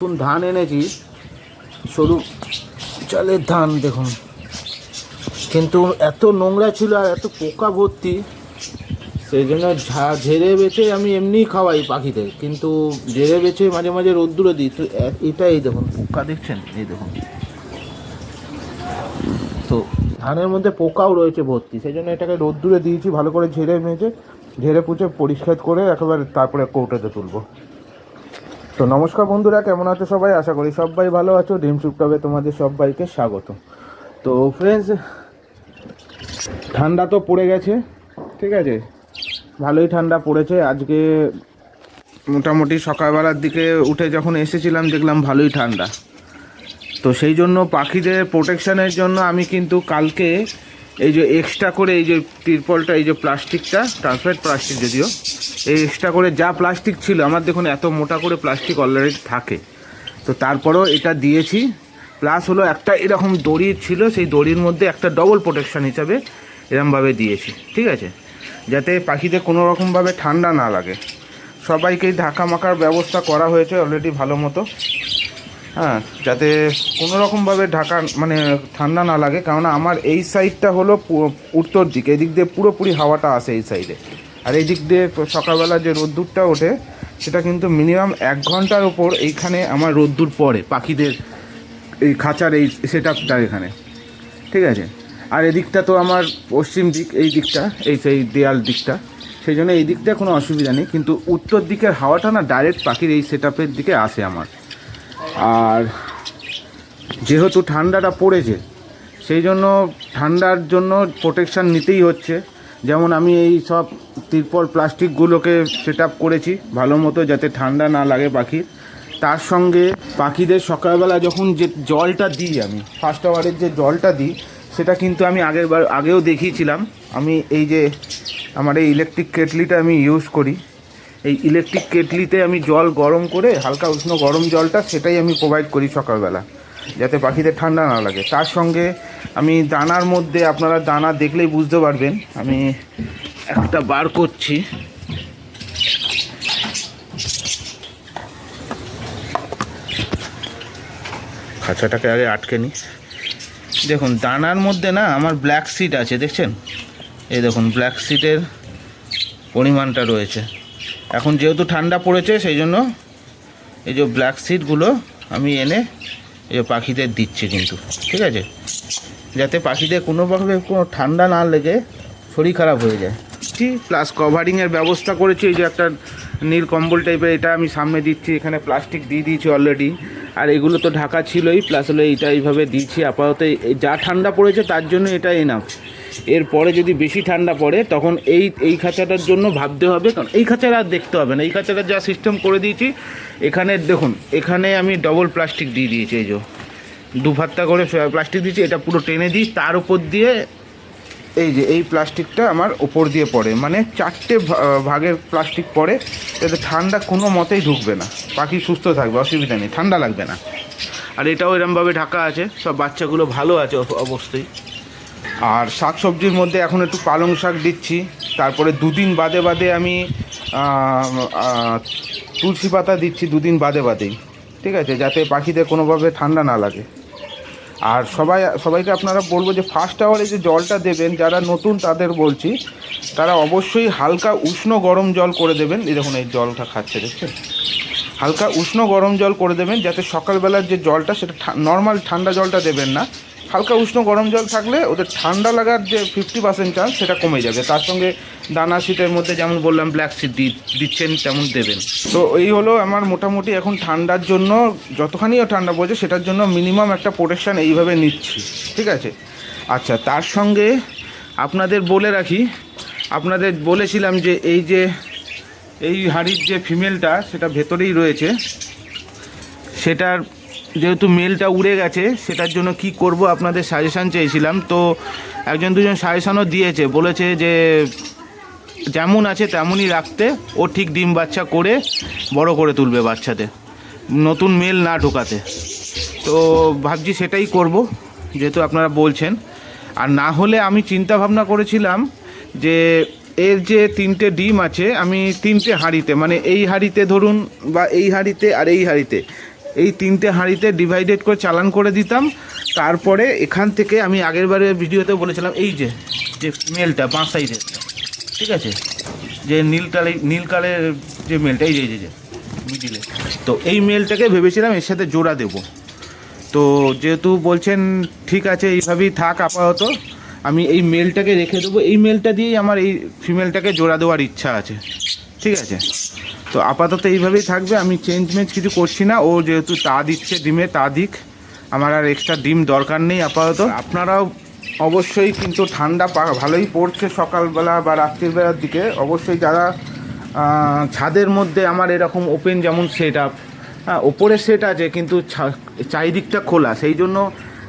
নতুন ধান এনেছি, সরু চালের ধান দেখুন, কিন্তু এত নোংরা ছিল আর এত পোকা ভর্তি, সেই জন্য ঝেড়ে বেছে আমি এমনিই খাওয়াই পাখিদের, কিন্তু ঝেড়ে বেছে মাঝে মাঝে রোদ্দুরে দিই। তো এই দেখুন পোকা দেখছেন, এই দেখুন, তো ধানের মধ্যে পোকাও রয়েছে ভর্তি, সেই জন্য এটাকে রোদ্দুরে দিয়েছি ভালো করে ঝেড়ে পুছে পরিষ্কার করে একেবারে তারপরে কৌটোতে তুলবো। তো নমস্কার বন্ধুরা, কেমন আছো সবাই? আশা করি সবাই ভালো আছো। ড্রিমস উইথ তোমাদের সবাইকে স্বাগত। তো ফ্রেন্ডস, ঠান্ডা তো পড়ে গেছে, ঠিক আছে, ভালোই ঠান্ডা পড়েছে। আজকে মোটামুটি সকালবেলার দিকে উঠে যখন এসেছিলাম দেখলাম ভালোই ঠান্ডা। তো সেই জন্য পাখিদের প্রোটেকশানের জন্য আমি কিন্তু কালকে এই যে এক্সট্রা করে এই যে তিরপলটা, এই যে প্লাস্টিকটা, ট্রান্সপারেন্ট প্লাস্টিক যদিও, এই এক্সট্রা করে যা প্লাস্টিক ছিল আমার, দেখুন এত মোটা করে প্লাস্টিক অলরেডি থাকে, তো তারপরেও এটা দিয়েছি। প্লাস হলো একটা এরকম দড়ি ছিল, সেই দড়ির মধ্যে একটা ডবল প্রোটেকশান হিসাবে এরকমভাবে দিয়েছি, ঠিক আছে, যাতে পাখিদের কোনো রকমভাবে ঠান্ডা না লাগে। সবাইকেই ঢাকা মাখার ব্যবস্থা করা হয়েছে অলরেডি ভালো মতো, হ্যাঁ, যাতে কোনো রকমভাবে ঢাকা মানে ঠান্ডা না লাগে। কেননা আমার এই সাইডটা হলো উত্তর দিকে, এই দিক দিয়ে পুরোপুরি হাওয়াটা আসে এই সাইডে, আর এই দিক দিয়ে সকালবেলা যে রোদ্দুরটা ওঠে সেটা কিন্তু মিনিমাম 1 ঘন্টার ওপর এইখানে আমার রোদ্দুর পড়ে পাখিদের এই খাঁচার এই সেটআপটা এখানে, ঠিক আছে। আর এদিকটা তো আমার পশ্চিম দিক, এই দিকটা এই সেই দেয়াল দিকটা, সেই জন্য এই দিকটা কোনো অসুবিধা নেই, কিন্তু উত্তর দিকের হাওয়াটা না ডাইরেক্ট পাখির এই সেটআপের দিকে আসে আমার। আর যেহেতু ঠান্ডাটা পড়েছে সেই জন্য ঠান্ডার জন্য প্রোটেকশান নিতেই হচ্ছে। যেমন আমি এই সব তিরপল প্লাস্টিকগুলোকে সেট আপ করেছি ভালো মতো, যাতে ঠান্ডা না লাগে পাখির। তার সঙ্গে পাখিদের সকালবেলা যখন যে জলটা দিই, আমি ফার্স্ট আওয়ারের যে জলটা দিই, সেটা কিন্তু আমি আগেও দেখিয়েছিলাম। আমি এই যে আমার এই ইলেকট্রিক কেটলিটা আমি ইউজ করি, এই ইলেকট্রিক কেটলিতে আমি জল গরম করে, হালকা উষ্ণ গরম জলটা, সেটাই আমি প্রোভাইড করি সকালবেলা, যাতে পাখিদের ঠান্ডা না লাগে। তার সঙ্গে আমি দানার মধ্যে, আপনারা দানা দেখলেই বুঝতে পারবেন, আমি একটা বার করছি, খাঁচাটাকে আগে আটকে নিই। দেখুন দানার মধ্যে না আমার ব্ল্যাক সিড আছে, দেখছেন, এই দেখুন ব্ল্যাক সিডের পরিমাণটা রয়েছে। এখন যেহেতু ঠান্ডা পড়েছে সেই জন্য এই যে ব্ল্যাক সিডগুলো আমি এনে এই যে পাখিদের দিচ্ছি কিন্তু, ঠিক আছে, যাতে পাখিদের কোনোভাবে কোনো ঠান্ডা না লেগে শরীর খারাপ হয়ে যায়। প্লাস কভারিংয়ের ব্যবস্থা করেছি, এই যে একটা নীল কম্বল টাইপের, এটা আমি সামনে দিচ্ছি, এখানে প্লাস্টিক দিয়ে দিয়েছি অলরেডি, আর এগুলো তো ঢাকা ছিলই, প্লাস হলো এইটা এইভাবে দিচ্ছি। আপাতত যা ঠান্ডা পড়েছে তার জন্য এটা এনাফ। এরপরে যদি বেশি ঠান্ডা পড়ে তখন এই খাঁচাটার জন্য ভাবতে হবে, কারণ এই খাঁচাটা আর দেখতে হবে না। এই খাঁচাটা যা সিস্টেম করে দিয়েছি, এখানে দেখুন, এখানে আমি ডবল প্লাস্টিক দিয়ে দিয়েছি, এই যে 2 ভাত্তা করে প্লাস্টিক দিয়েছি, এটা পুরো টেনে দিই, তার উপর দিয়ে এই যে এই প্লাস্টিকটা আমার ওপর দিয়ে পড়ে, মানে 4টে ভাগের প্লাস্টিক পড়ে, যাতে ঠান্ডা কোনো মতেই ঢুকবে না, পাখি সুস্থ থাকবে, অসুবিধা নেই, ঠান্ডা লাগবে না। আর এটাও এরমভাবে ঢাকা আছে, সব বাচ্চাগুলো ভালো আছে অবশ্যই। আর শাক সবজির মধ্যে এখন একটু পালং শাক দিচ্ছি, তারপরে 2 দিন বাদে বাদে আমি তুলসী পাতা দিচ্ছি, 2 দিন বাদে বাদেই, ঠিক আছে, যাতে পাখিদের কোনোভাবে ঠান্ডা না লাগে। আর সবাইকে আপনারা বলবো যে ফার্স্ট আওয়ারে যে জলটা দেবেন, যারা নতুন তাদের বলছি, তারা অবশ্যই হালকা উষ্ণ গরম জল করে দেবেন। এই দেখুন এই জলটা খাচ্ছে, দেখছেন, হালকা উষ্ণ গরম জল করে দেবেন, যাতে সকালবেলার যে জলটা সেটা নর্মাল ঠান্ডা জলটা দেবেন না, হালকা উষ্ণ গরম জল থাকলে ওদের ঠান্ডা লাগার যে 50% চান্স সেটা কমে যাবে। তার সঙ্গে দানা শীতের মধ্যে যেমন বললাম ব্ল্যাক সিড দিচ্ছেন তেমন দেবেন। তো এই হলো আমার মোটামুটি এখন ঠান্ডার জন্য, যতখানিও ঠান্ডা পড়েছে সেটার জন্য মিনিমাম একটা প্রোটেকশান এইভাবে নিচ্ছি, ঠিক আছে। আচ্ছা, তার সঙ্গে আপনাদের বলে রাখি, আপনাদের বলেছিলাম যে এই হাঁড়ির যে ফিমেলটা সেটা ভেতরেই রয়েছে, সেটার যেহেতু মেলটা উড়ে গেছে, সেটার জন্য কি করব আপনাদের সাজেশান চেয়েছিলাম। তো 1-2জন সাজেশানও দিয়েছে, বলেছে যে যেমন আছে তেমনই রাখতে, ও ঠিক ডিম বাচ্চা করে বড় করে তুলবে বাচ্চাদের, নতুন মেল না ঢোকাতে। তো ভাবছি সেটাই করব, যেহেতু আপনারা বলছেন। আর না হলে আমি চিন্তা ভাবনা করেছিলাম যে এর যে 3টে ডিম আছে, আমি 3টে হাঁড়িতে, মানে এই হাঁড়িতে ধরুন, বা এই হাঁড়িতে আর এই হাঁড়িতে এই 3টে হাঁড়িতে ডিভাইডেড করে চালান করে দিতাম। তারপরে এখান থেকে আমি আগের বারে ভিডিওতে বলেছিলাম এই যে মেলটা 5 সাইজের, ঠিক আছে, যে নীল কালের যে মেলটা, এই যে মিডিলে, তো এই মেলটাকে ভেবেছিলাম এর সাথে জোড়া দেব। তো যেহেতু বলছেন ঠিক আছে এইভাবেই থাক আপাতত, আমি এই মেলটাকে রেখে দেবো। এই মেলটা দিয়েই আমার এই ফিমেলটাকে জোড়া দেওয়ার ইচ্ছা আছে, ঠিক আছে। তো আপাতত এইভাবেই থাকবে, আমি চেঞ্জ কিছু করছি না। ও যেহেতু তা দিচ্ছে ডিমে, তা দিক, আমার আর এক্সট্রা ডিম দরকার নেই আপাতত। আপনারাও অবশ্যই, কিন্তু ঠান্ডা ভালোই পড়ছে সকালবেলা বা রাত্রিবেলার দিকে, অবশ্যই যারা ছাদের মধ্যে আমার এরকম ওপেন যেমন সেট আপ, হ্যাঁ ওপরে সেট আছে কিন্তু চারিদিকটা খোলা, সেই জন্য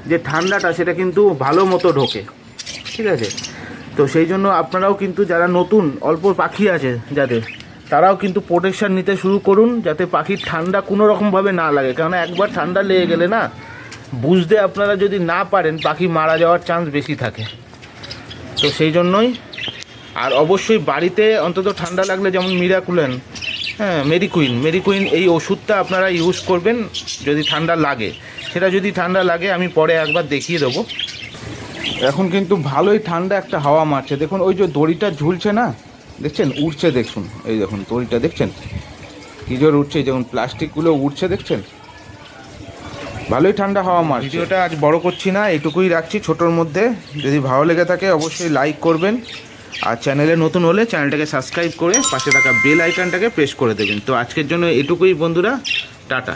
যে ঠান্ডাটা সেটা কিন্তু ভালো মতো ঢোকে, ঠিক আছে। তো সেই জন্য আপনারাও কিন্তু যারা নতুন অল্প পাখি আছে যাদের, তারাও কিন্তু প্রোটেকশান নিতে শুরু করুন, যাতে পাখির ঠান্ডা কোনো রকমভাবে না লাগে। কেননা একবার ঠান্ডা লেগে গেলে না, বুঝতে আপনারা যদি না পারেন, পাখি মারা যাওয়ার চান্স বেশি থাকে। তো সেই জন্যই, আর অবশ্যই বাড়িতে অন্তত ঠান্ডা লাগলে যেমন মিরাকুলেন, হ্যাঁ মেরিকুইন এই ওষুধটা আপনারা ইউজ করবেন যদি ঠান্ডা লাগে। সেটা যদি ঠান্ডা লাগে আমি পরে একবার দেখিয়ে দেবো। এখন কিন্তু ভালোই ঠান্ডা একটা হাওয়া মারছে, দেখুন ওই যে দড়িটা ঝুলছে না, দেখছেন উড়ছে, দেখুন এই দেখুন দড়িটা দেখছেন কী জোর উঠছে, যেমন প্লাস্টিকগুলো উড়ছে দেখছেন, ভালোই ঠান্ডা হাওয়া মারছে। ভিডিওটা আজ বড় করছি না, এইটুকুই রাখছি ছোটোর মধ্যে। যদি ভালো লেগে থাকে অবশ্যই লাইক করবেন, আর চ্যানেলে নতুন হলে চ্যানেলটাকে সাবস্ক্রাইব করে পাশে থাকা বেল আইকনটাকে প্রেস করে দেবেন। তো আজকের জন্য এটুকুই বন্ধুরা, টাটা।